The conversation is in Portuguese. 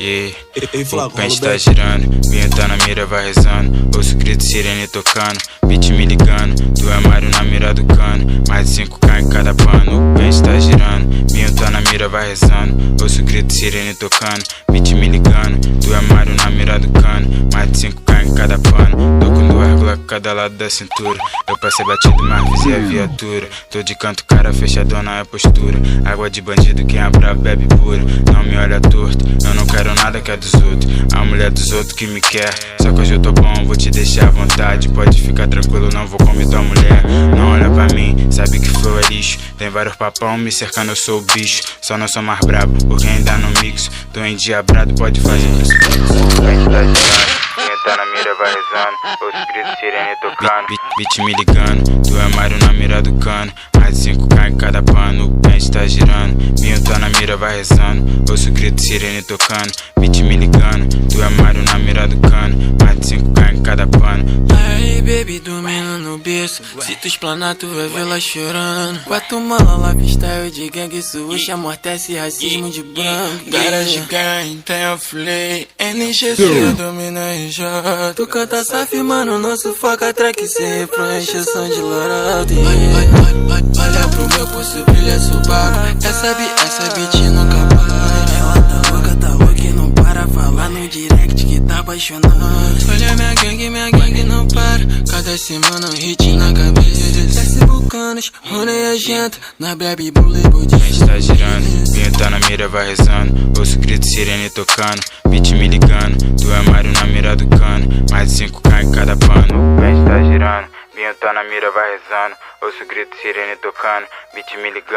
Yeah. O pente tá girando, vinho tá na mira, vai rezando. Ouço grito, sirene tocando, beat me ligando. Tu é Mario na mira do cano, mais de 5K em cada pano. O pente tá girando, vinho tá na mira, vai rezando. Ouço grito, sirene tocando, beat me ligando. Tu é Mario na mira do cano, mais de 5K em cada pano. Tô com 2 Glock cada lado da cintura. Eu passei batido, mas visei a viatura. Tô de canto, cara fechadona é postura. Água de bandido, quem é bravo bebe pura. Não me olha torto, eu não quero nada que é dos outros. A mulher dos outros que me quer. Só que hoje eu tô bom, vou te deixar à vontade. Pode ficar tranquilo, não vou comer tua mulher. Não olha pra mim, sabe que flow é lixo. Tem vários papão me cercando, eu sou o bicho. Só não sou mais brabo, porque ainda não mixo. Tô endiabrado, pode fazer crucifixo. A gente tá girando, quem tá na mira vai rezando. Ouço grito, sirene tocando, beat me ligando. Tu é Mario na mira do cano, mais de 5K em cada pano. O pente tá girando, vinho tá na mira vai rezando. Ouço grito, sirene tocando, beat me ligando. Tu é Mario na mira do cano, mais de 5K em cada pano. Aí baby, dormindo no berço. Se tu explanar tu vai ver lá chorando. 4 mala, life style de gangue, switch amortece racismo de branco. Garage gang, tem a flay, NGC domina RJ. Tu canta saf, mano, nosso foca track sem refrão, encheção de lorado. Olha pro meu pulso, brilha Subaru. Essa beat nunca para. Ela tá louca que não para. Falar no direct que tá apaixonado. Olha minha gangue não para. Cada semana um hit na cabeça. Desce bucanas, rolei a janta. Na bebe bully body. A gente tá girando, vinho tá na mira vai rezando. Ouço grito, sirene tocando, beat me ligando. Tu é Mario na mira do cano, mais de 5K em cada pano. A gente tá girando, vinho tá na mira vai rezando. Ouço grito, sirene tocando, beat me ligando.